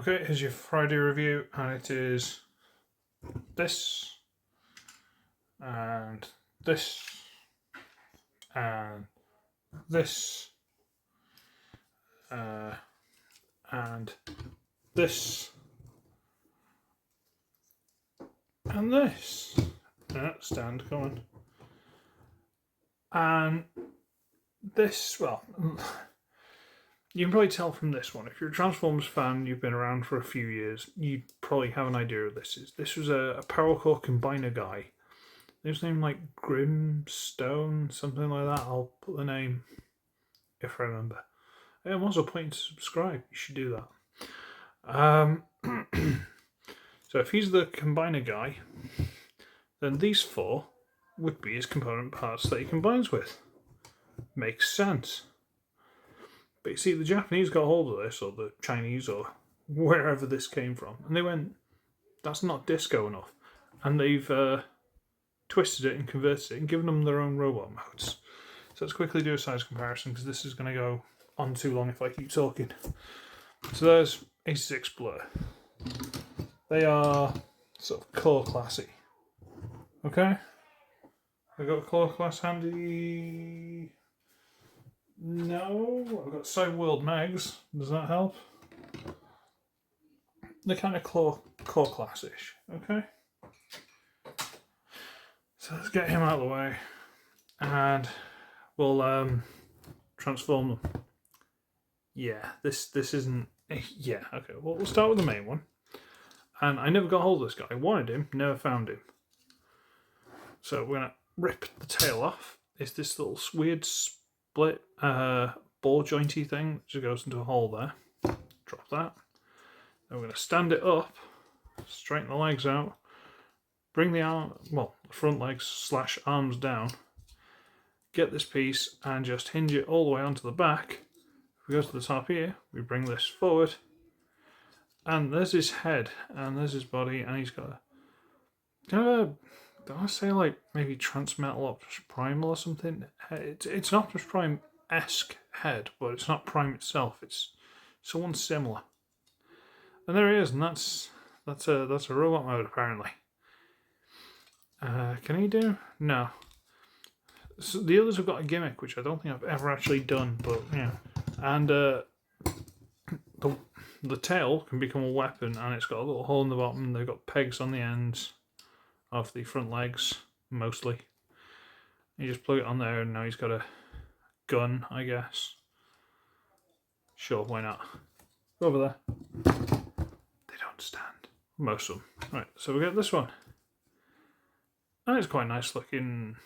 Okay, here's your Friday review, and it is this, and this, and this, and this, and this. Stand, come on. And this, well, you can probably tell from this one. If you're a Transformers fan, you've been around for a few years, you probably have an idea of this is. This was a Power Core Combiner guy. His name like Grimstone, something like that. I'll put the name if I remember. I'm also pointing to subscribe. You should do that. So if he's the combiner guy, then these four would be his component parts that he combines with. Makes sense. But you see, the Japanese got hold of this, or the Chinese, or wherever this came from, and they went, that's not disco enough. And they've twisted it and converted it and given them their own robot modes. So let's quickly do a size comparison, because this is going to go on too long if I keep talking. So there's 86 Blur. They are sort of core classy. Okay? I've got a core class handy. No, I've got Side World Megs. Does that help? They're kind of core class-ish. Okay? So let's get him out of the way, and we'll transform them. Yeah, this isn't. Yeah, okay. Well, we'll start with the main one. And I never got hold of this guy. I wanted him, never found him. So we're gonna rip the tail off. It's this little weird split ball jointy thing that just goes into a hole there. Drop that. Then we're gonna stand it up, straighten the legs out, bring the front legs / arms down, get this piece and just hinge it all the way onto the back. If we go to the top here, we bring this forward, and there's his head, and there's his body, and he's got a kind of a, do I say like maybe Transmetal Optimus Primal or something? It's an Optimus Prime-esque head, but it's not Prime itself. It's someone similar. And there he is, and that's a robot mode apparently. Can he do? No. So the others have got a gimmick, which I don't think I've ever actually done, but yeah. And the tail can become a weapon, and it's got a little hole in the bottom. They've got pegs on the ends of the front legs, mostly. You just plug it on there, and now he's got a gun, I guess. Sure, why not? Over there. They don't stand. Most of them. Right, so we get this one. And it's quite nice looking,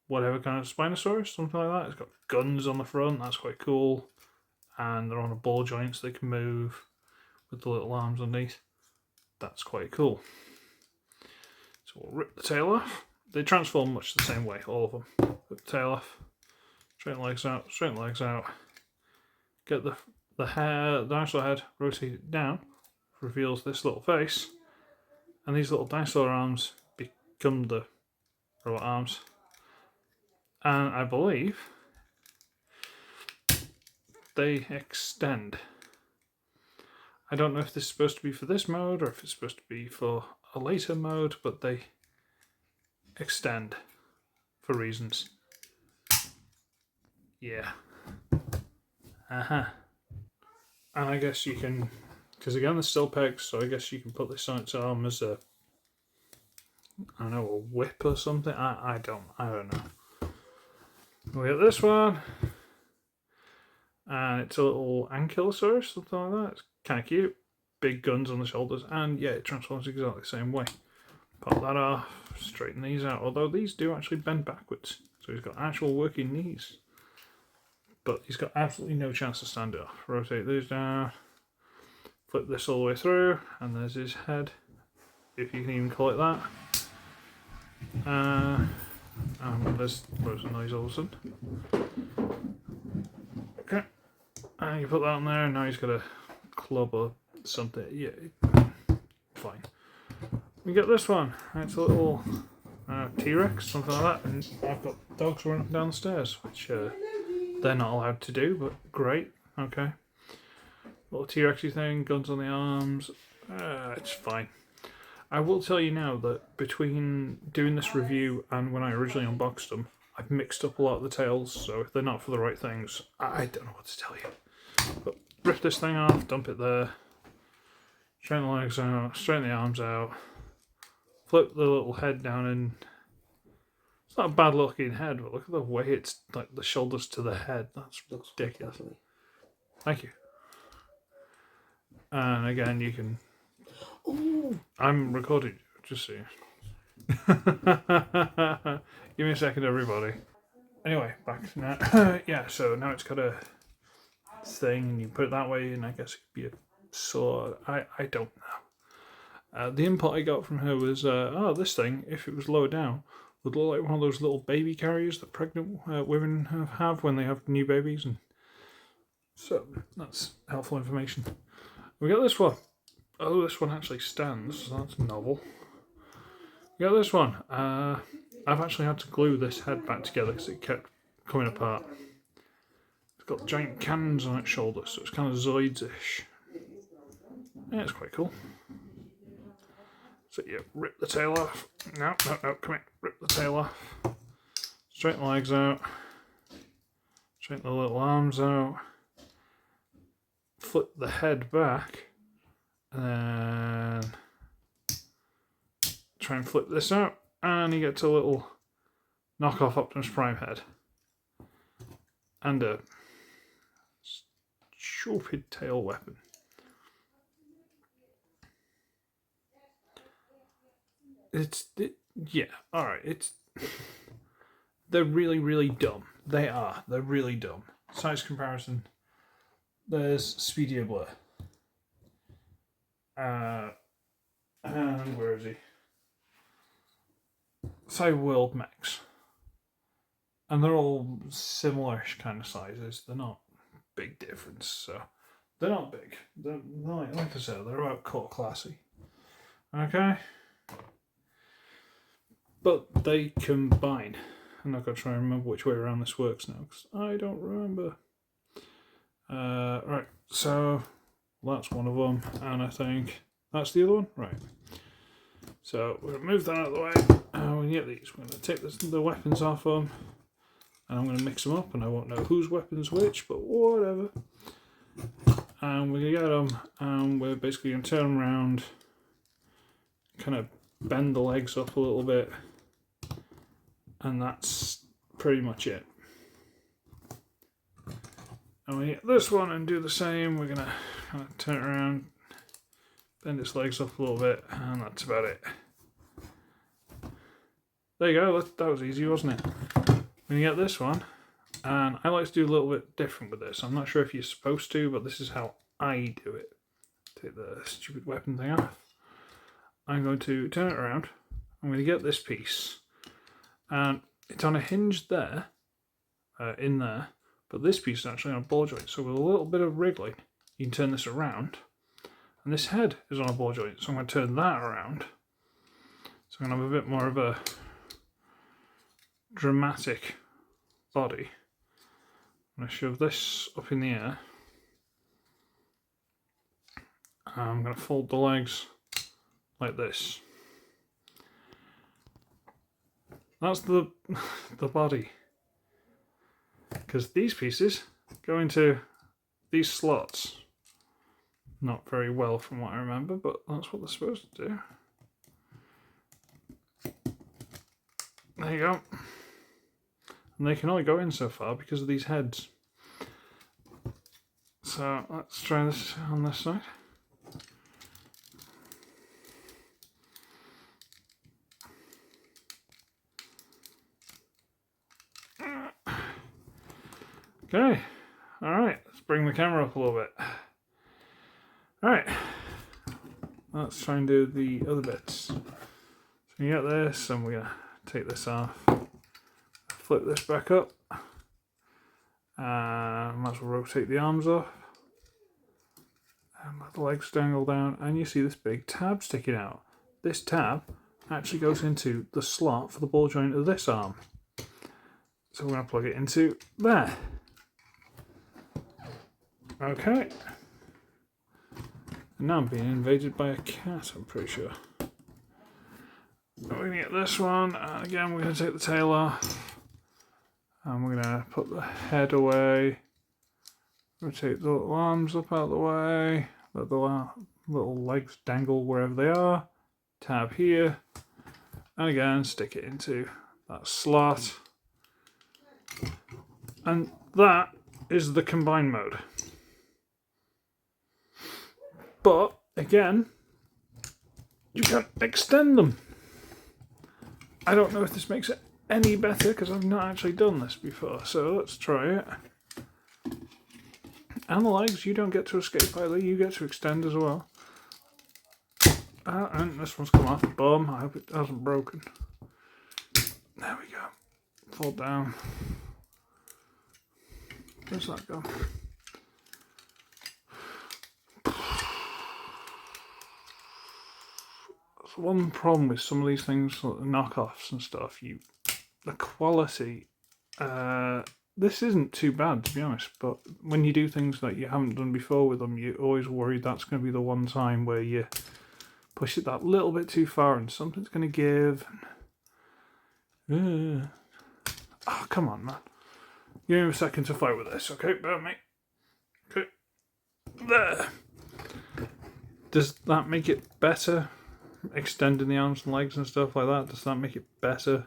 whatever kind of Spinosaurus, something like that. It's got guns on the front, that's quite cool. And they're on a ball joint so they can move with the little arms underneath. That's quite cool. So we'll rip the tail off. They transform much the same way, all of them. Rip the tail off, straighten legs out, straighten legs out. Get the dinosaur head, rotate it down, reveals this little face. And these little dinosaur arms become the robot arms. And I believe they extend. I don't know if this is supposed to be for this mode or if it's supposed to be for a later mode, but they extend for reasons. Yeah. And I guess you can, because again, there's still pegs, so I guess you can put this on its arm as a, I don't know, a whip or something. I don't know. We got this one, and it's a little Ankylosaurus, something like that. It's kind of cute. Big guns on the shoulders, and yeah, it transforms exactly the same way. Pop that off, straighten these out, although these do actually bend backwards, so he's got actual working knees. But he's got absolutely no chance to stand it off. Rotate these down. Flip this all the way through, and there's his head, if you can even call it that. There's loads of noise all of a sudden. Okay, and you put that on there, and now he's got a club or something. Yeah, fine. We get this one. It's a little T-Rex, something like that, and I've got dogs running up and down the stairs, which they're not allowed to do, but great. Okay. Little T-Rexy thing, guns on the arms. It's fine. I will tell you now that between doing this review and when I originally unboxed them, I've mixed up a lot of the tails, so if they're not for the right things, I don't know what to tell you. But rip this thing off, dump it there, straighten the legs out, straighten the arms out, flip the little head down, and it's not a bad looking head, but look at the way it's like the shoulders to the head. That's ridiculous. Thank you. And again, you can. Ooh. I'm recording you, just so you. Give me a second, everybody. Anyway, back to now. Yeah, so now it's got a thing, and you put it that way, and I guess it could be a sword. I don't know. The input I got from her was, this thing, if it was lower down, would look like one of those little baby carriers that pregnant women have when they have new babies, and so that's helpful information. We got this one. Oh, this one actually stands, so that's novel. We got this one. I've actually had to glue this head back together because it kept coming apart. It's got giant cannons on its shoulders, so it's kind of Zoids-ish. Yeah, it's quite cool. So you rip the tail off. No, come here. Rip the tail off. Straighten the legs out. Straighten the little arms out. Flip the head back. And then try and flip this out. And you get a little knockoff Optimus Prime head. And a stupid tail weapon. Yeah, alright, they're really, really dumb. They're really dumb. Size comparison, there's Speedy Blur. And where is he? Cyberworld Mechs. And they're all similar-ish kind of sizes. They're not big difference, so they're not big. They're like I said, they're about core classy. Okay? But they combine. I'm not going to try and remember which way around this works now, because I don't remember. Right, so that's one of them, and I think that's the other one. Right. So we're going to move that out of the way, and we get these. We're going to take the weapons off them, and I'm going to mix them up, and I won't know whose weapon's which, but whatever. And we're going to get them, and we're basically going to turn them around, kind of bend the legs up a little bit, and that's pretty much it. And we get this one and do the same. We're going to kind of turn it around, bend its legs up a little bit, and that's about it. There you go, that was easy, wasn't it? We get this one, and I like to do a little bit different with this. I'm not sure if you're supposed to, but this is how I do it. Take the stupid weapon thing off. I'm going to turn it around. I'm going to get this piece, and it's on a hinge there, in there, but this piece is actually on a ball joint. So with a little bit of wriggling, you can turn this around, and this head is on a ball joint. So I'm going to turn that around. So I'm going to have a bit more of a dramatic body. I'm going to shove this up in the air. I'm going to fold the legs like this. That's the body. Because these pieces go into these slots. Not very well from what I remember, but that's what they're supposed to do. There you go. And they can only go in so far because of these heads. So let's try this on this side. Okay, alright, let's bring the camera up a little bit. Alright, let's try and do the other bits. So you get this, and we're going to take this off, flip this back up, and might as well rotate the arms off, and let the legs dangle down, and you see this big tab sticking out. This tab actually goes into the slot for the ball joint of this arm. So we're going to plug it into there. Okay, And now I'm being invaded by a cat, I'm pretty sure. We're going to get this one, and again we're going to take the tail off. And we're going to put the head away. Rotate the little arms up out of the way. Let the little legs dangle wherever they are. Tab here. And again, stick it into that slot. And that is the combine mode. But, again, you can extend them. I don't know if this makes it any better because I've not actually done this before. So let's try it. And the legs, you don't get to escape either. You get to extend as well. And this one's come off. Boom. I hope it hasn't broken. There we go. Fall down. Where's that go? That's one problem with some of these things, like the knockoffs and stuff. The quality. This isn't too bad, to be honest. But when you do things that you haven't done before with them, you're always worried that's going to be the one time where you push it that little bit too far and something's going to give. Oh, come on, man. Give me a second to fight with this, okay? Bear with me. Okay. There. Does that make it better? Extending the arms and legs and stuff like that, does that make it better?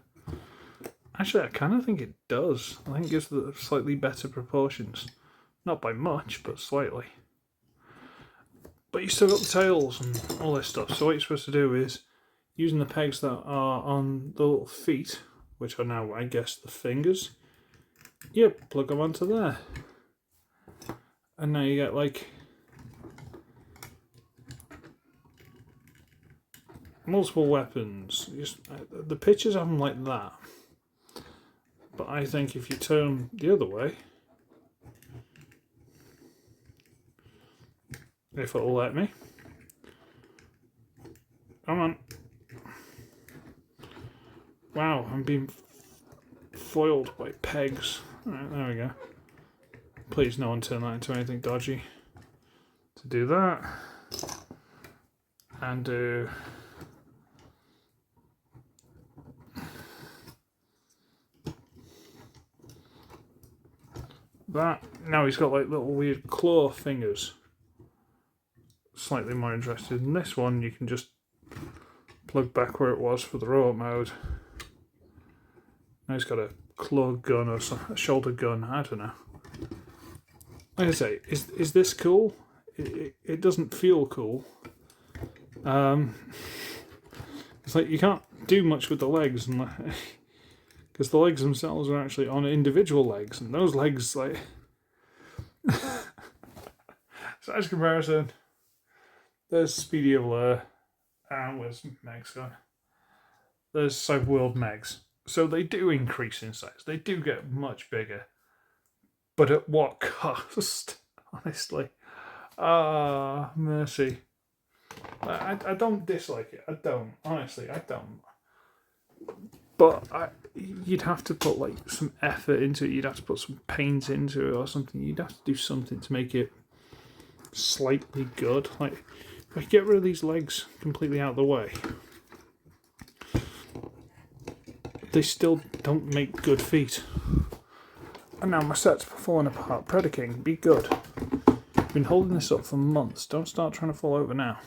Actually, I kind of think it does. I think it gives the slightly better proportions. Not by much, but slightly. But you still got the tails and all this stuff. So what you're supposed to do is, using the pegs that are on the little feet, which are now, I guess, the fingers, you plug them onto there. And now you get like multiple weapons. The pictures have them like that. But I think if you turn them the other way, if it'll let me. Come on. Wow, I'm being foiled by pegs. Alright, there we go. Please no one turn that into anything dodgy. To do that. And do... that. Now he's got like little weird claw fingers. Slightly more interested in this one. You can just plug back where it was for the robot mode. Now he's got a claw gun or a shoulder gun. I don't know. Like I say, is this cool? It doesn't feel cool. It's like you can't do much with the legs, because the legs themselves are actually on individual legs, and those legs, like, size comparison. There's Speedy of Lair, and where's Meg's gone? There's Cyberworld Megs. So they do increase in size. They do get much bigger. But at what cost? Honestly. Ah, mercy. I don't dislike it. I don't. Honestly, I don't. But you'd have to put like some effort into it. You'd have to put some paint into it or something. You'd have to do something to make it slightly good. Like, if I get rid of these legs completely out of the way, they still don't make good feet. And now my set's falling apart. Predaking, be good. I've been holding this up for months. Don't start trying to fall over now.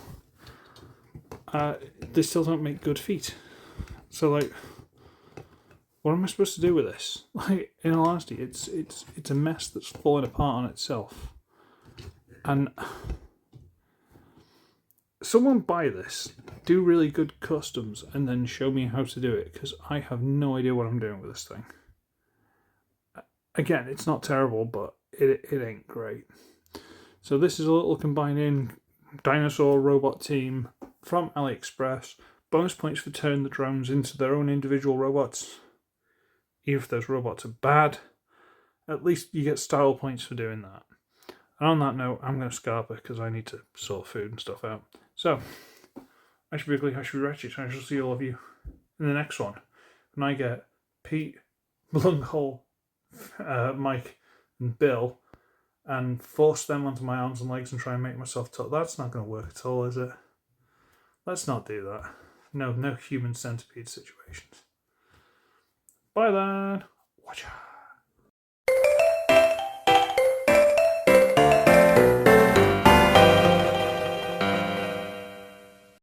They still don't make good feet. So, like, what am I supposed to do with this? Like, in all honesty, it's a mess that's falling apart on itself. And someone buy this, do really good customs, and then show me how to do it, because I have no idea what I'm doing with this thing. Again, it's not terrible, but it ain't great. So this is a little combining Dinosaur robot team from Aliexpress. Bonus points for turning the drones into their own individual robots. Even if those robots are bad, at least you get style points for doing that. And on that note, I'm going to scarper because I need to sort food and stuff out. So, I should be ugly, I should be wretched, and I shall see all of you in the next one. When I get Pete, Blunghole, Mike, and Bill and force them onto my arms and legs and try and make myself tall. That's not going to work at all, is it? Let's not do that. No human centipede situations. Bye then. Watch out.